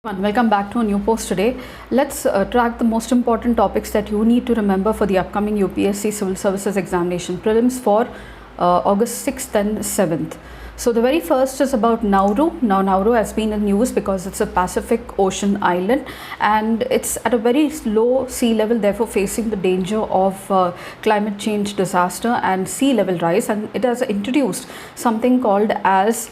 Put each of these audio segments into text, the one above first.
Welcome back to a new post today. Let's track the most important topics that you need to remember for the upcoming UPSC Civil Services Examination Prelims for August 6th and 7th. So the very first is about Nauru. Now Nauru has been in news because it's a Pacific Ocean island and it's at a very low sea level, therefore facing the danger of climate change disaster and sea level rise, and it has introduced something called as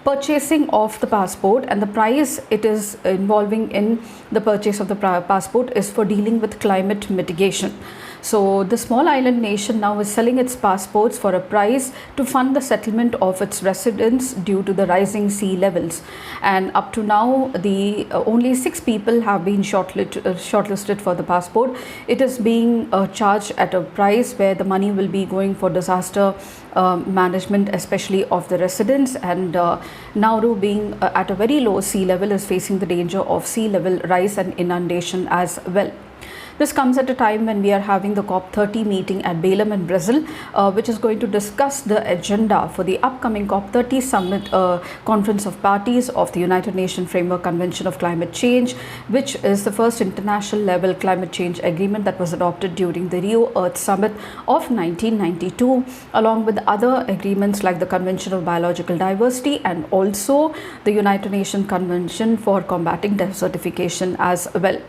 purchasing of the passport, and the price it is involving in the purchase of the passport is for dealing with climate mitigation. So the small island nation now is selling its passports for a price to fund the settlement of its residents due to the rising sea levels. And up to now, the only 6 people have been shortlisted for the passport. It is being charged at a price where the money will be going for disaster management, especially of the residents, and Nauru being at a very low sea level is facing the danger of sea level rise and inundation as well. This comes at a time when we are having the COP30 meeting at Belém in Brazil, which is going to discuss the agenda for the upcoming COP30 summit conference of parties of the United Nations Framework Convention of Climate Change, which is the first international level climate change agreement that was adopted during the Rio Earth Summit of 1992, along with other agreements like the Convention of Biological Diversity and also the United Nations Convention for Combating Desertification as well.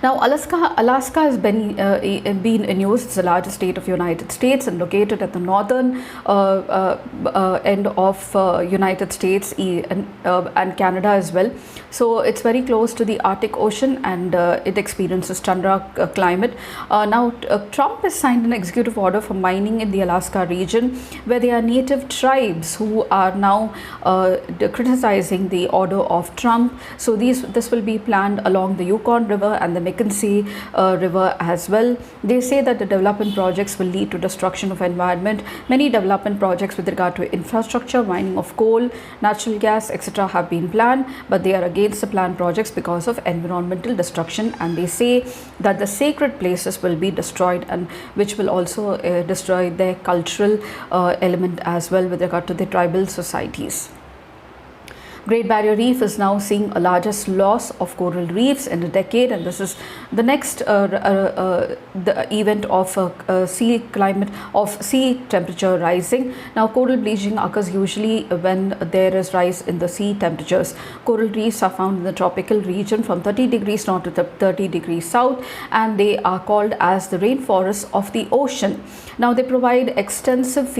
Now, Alaska has been in news. It's the largest state of United States and located at the northern end of United States and Canada as well. So it's very close to the Arctic Ocean, and it experiences tundra climate. Now, Trump has signed an executive order for mining in the Alaska region, where there are native tribes who are now criticizing the order of Trump. So this will be planned along the Yukon River and the Mackenzie River as well. They say that the development projects will lead to destruction of environment. Many development projects with regard to infrastructure, mining of coal, natural gas, etc. have been planned, but they are against the planned projects because of environmental destruction, and they say that the sacred places will be destroyed, and which will also destroy their cultural element as well with regard to the tribal societies. Great Barrier Reef is now seeing a largest loss of coral reefs in a decade, and this is the next the event of sea temperature rising. Now, coral bleaching occurs usually when there is rise in the sea temperatures. Coral reefs are found in the tropical region from 30 degrees north to 30 degrees south, and they are called as the rainforests of the ocean. Now, they provide extensive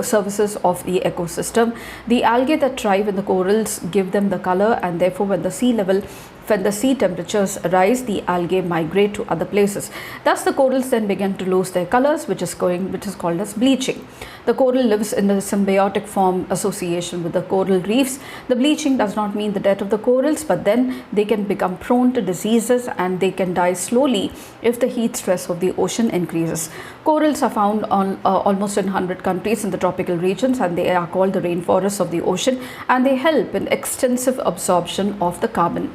services of the ecosystem. The algae that thrive in the corals give them the color, and therefore when the sea temperatures rise, the algae migrate to other places. Thus, the corals then begin to lose their colors, which is called as bleaching. The coral lives in the symbiotic form association with the coral reefs. The bleaching does not mean the death of the corals, but then they can become prone to diseases and they can die slowly if the heat stress of the ocean increases. Corals are found on almost in 100 countries in the tropical regions, and they are called the rainforests of the ocean, and they help in extensive absorption of the carbon,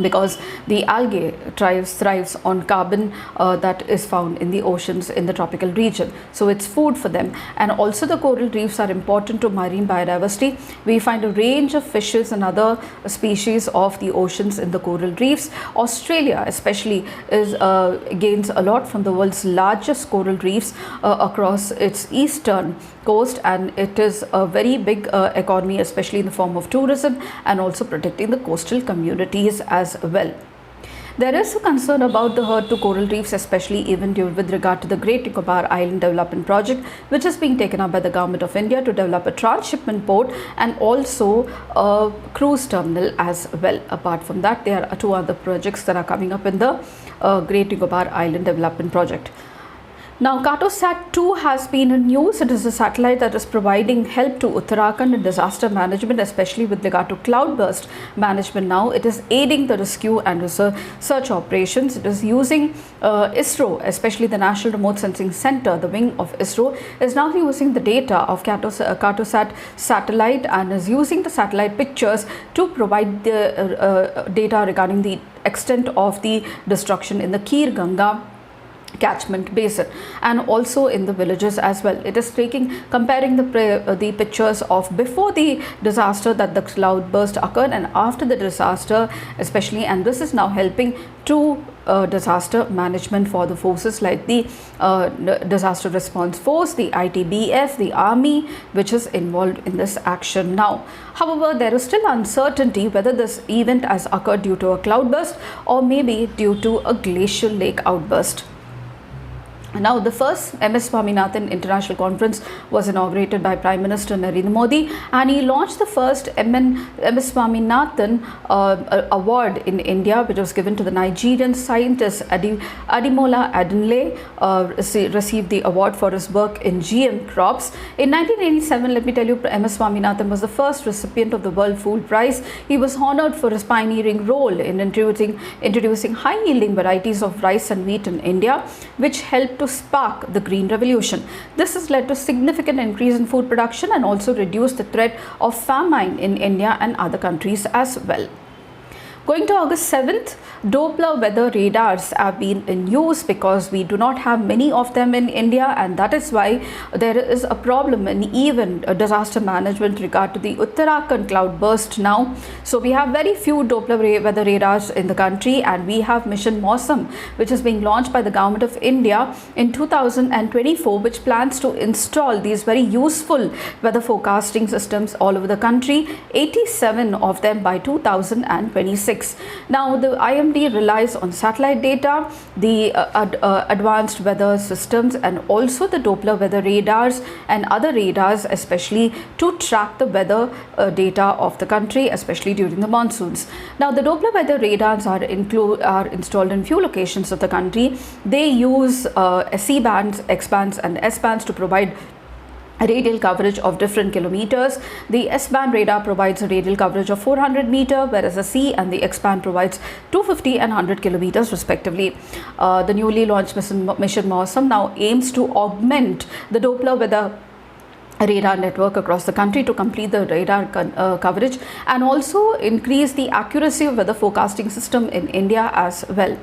because the algae thrives on carbon that is found in the oceans in the tropical region. So it's food for them. And also the coral reefs are important to marine biodiversity. We find a range of fishes and other species of the oceans in the coral reefs. Australia especially gains a lot from the world's largest coral reefs across its eastern coast, and it is a very big economy, especially in the form of tourism and also protecting the coastal communities as well. There is a concern about the hurt to coral reefs, especially even with regard to the Great Nicobar Island Development Project, which is being taken up by the Government of India to develop a transshipment port and also a cruise terminal as well. Apart from that, there are 2 other projects that are coming up in the Great Nicobar Island Development Project. Now, Cartosat-2 has been in news. It is a satellite that is providing help to Uttarakhand in disaster management, especially with regard to cloudburst management. Now, it is aiding the rescue and search operations. It is using ISRO, especially the National Remote Sensing Center, the wing of ISRO, is now using the data of Cartosat satellite and is using the satellite pictures to provide the data regarding the extent of the destruction in the Kir Ganga catchment basin, and also in the villages as well. It is comparing the pictures of before the disaster, that the cloudburst occurred, and after the disaster especially, and this is now helping to disaster management for the forces like the disaster response force, the ITBF, the army, which is involved in this action now. However, there is still uncertainty whether this event has occurred due to a cloudburst or maybe due to a glacial lake outburst. Now, the first MS Swaminathan International Conference was inaugurated by Prime Minister Narendra Modi, and he launched the first MS Swaminathan award in India, which was given to the Nigerian scientist Ademola Adenle. Received the award for his work in GM crops. In 1987, let me tell you, MS Swaminathan was the first recipient of the World Food Prize. He was honored for his pioneering role in introducing high-yielding varieties of rice and wheat in India, which helped to spark the Green Revolution. This has led to significant increase in food production and also reduced the threat of famine in India and other countries as well. Going to August 7th, Doppler weather radars have been in use because we do not have many of them in India, and that is why there is a problem in even disaster management regard to the Uttarakhand cloudburst now. So we have very few Doppler weather radars in the country, and we have Mission Mausam, which is being launched by the Government of India in 2024, which plans to install these very useful weather forecasting systems all over the country, 87 of them by 2026. Now, the IMD relies on satellite data, the advanced weather systems, and also the Doppler weather radars and other radars, especially to track the weather data of the country, especially during the monsoons. Now, the Doppler weather radars are installed in few locations of the country. They use C bands, X bands, and S bands to provide radial coverage of different kilometers. The S-band radar provides a radial coverage of 400 meter, whereas the C and the X-band provides 250 and 100 kilometers respectively. The newly launched Mission Mausam now aims to augment the Doppler weather radar network across the country to complete the radar coverage and also increase the accuracy of weather forecasting system in India as well.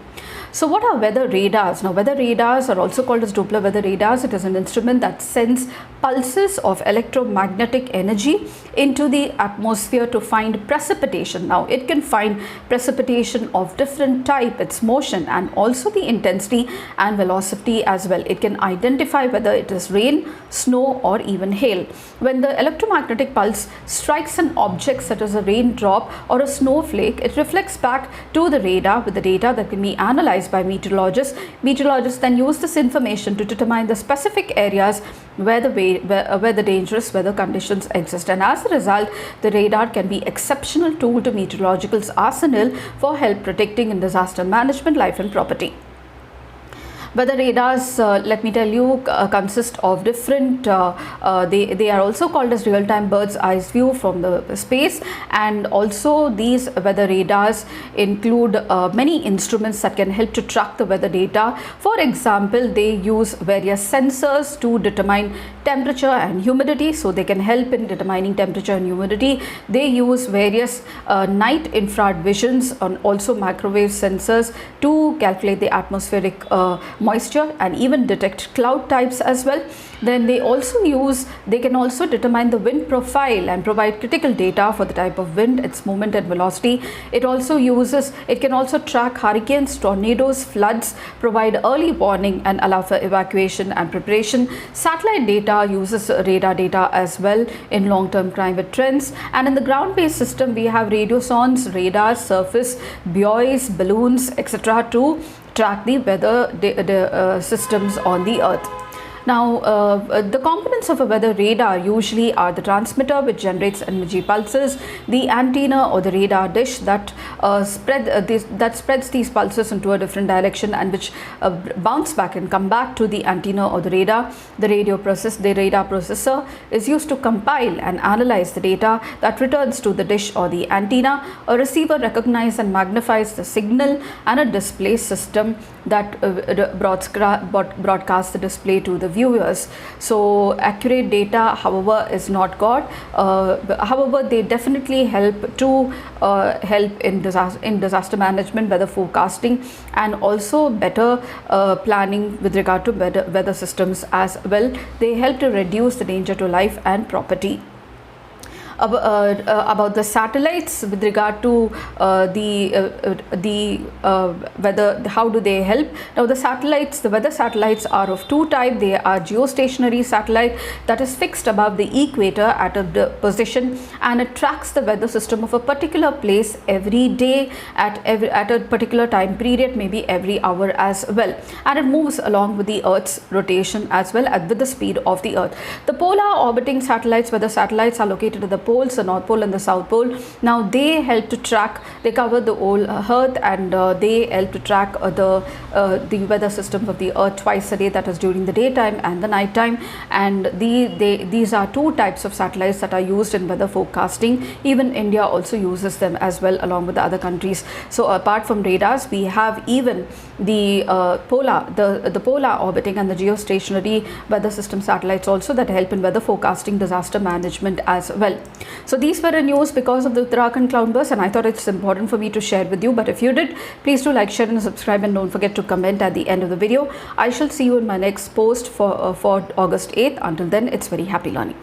So what are weather radars? Now, weather radars are also called as Doppler weather radars. It is an instrument that sends pulses of electromagnetic energy into the atmosphere to find precipitation. Now, it can find precipitation of different type, its motion, and also the intensity and velocity as well. It can identify whether it is rain, snow, or even hail. When the electromagnetic pulse strikes an object such as a raindrop or a snowflake, it reflects back to the radar with the data that can be analyzed by meteorologists. Meteorologists then use this information to determine the specific areas where the dangerous weather conditions exist, and as a result, the radar can be exceptional tool to meteorological's arsenal for help protecting in disaster management, life and property. Weather radars, let me tell you, consist of different, they are also called as real-time bird's eye view from the space, and also these weather radars include many instruments that can help to track the weather data. For example, they use various sensors to determine temperature and humidity, so they can help in determining temperature and humidity. They use various night infrared visions and also microwave sensors to calculate the atmospheric moisture and even detect cloud types as well. Then they can also determine the wind profile and provide critical data for the type of wind, its movement and velocity. It can also track hurricanes, tornadoes, floods, provide early warning and allow for evacuation and preparation. Satellite data uses radar data as well in long-term climate trends. And in the ground-based system, we have radiosondes, radars, surface buoys, balloons, etc. to track the weather systems on the earth. Now, the components of a weather radar usually are the transmitter, which generates energy pulses, the antenna or the radar dish that spreads these pulses into a different direction and which bounce back and come back to the antenna or the radar. The radar processor is used to compile and analyze the data that returns to the dish or the antenna. A receiver recognizes and magnifies the signal, and a display system that broadcasts the display to the viewers. So accurate data, however, is not got. However, they definitely help to help in disaster management, weather forecasting, and also better planning with regard to weather systems as well. They help to reduce the danger to life and property. About the satellites with regard to weather, how do they help? Now the weather satellites are of two types. They are geostationary satellite that is fixed above the equator at a position, and it tracks the weather system of a particular place every day at a particular time period, maybe every hour as well, and it moves along with the Earth's rotation as well with the speed of the Earth. The polar orbiting satellites, where the satellites are located at the poles, the North Pole and the South Pole, now they help to track, they cover the whole Earth, and they help to track the weather system of the Earth twice a day, that is during the daytime and the night time. And these are two types of satellites that are used in weather forecasting. Even India also uses them as well, along with the other countries. So apart from radars, we have even the polar orbiting and the geostationary weather system satellites also, that help in weather forecasting, disaster management as well. So these were the news because of the Uttarakhand cloudburst, and I thought it's important for me to share with you. But if you did, please do like, share and subscribe, and don't forget to comment at the end of the video. I shall see you in my next post for August 8th. Until then, it's very happy learning.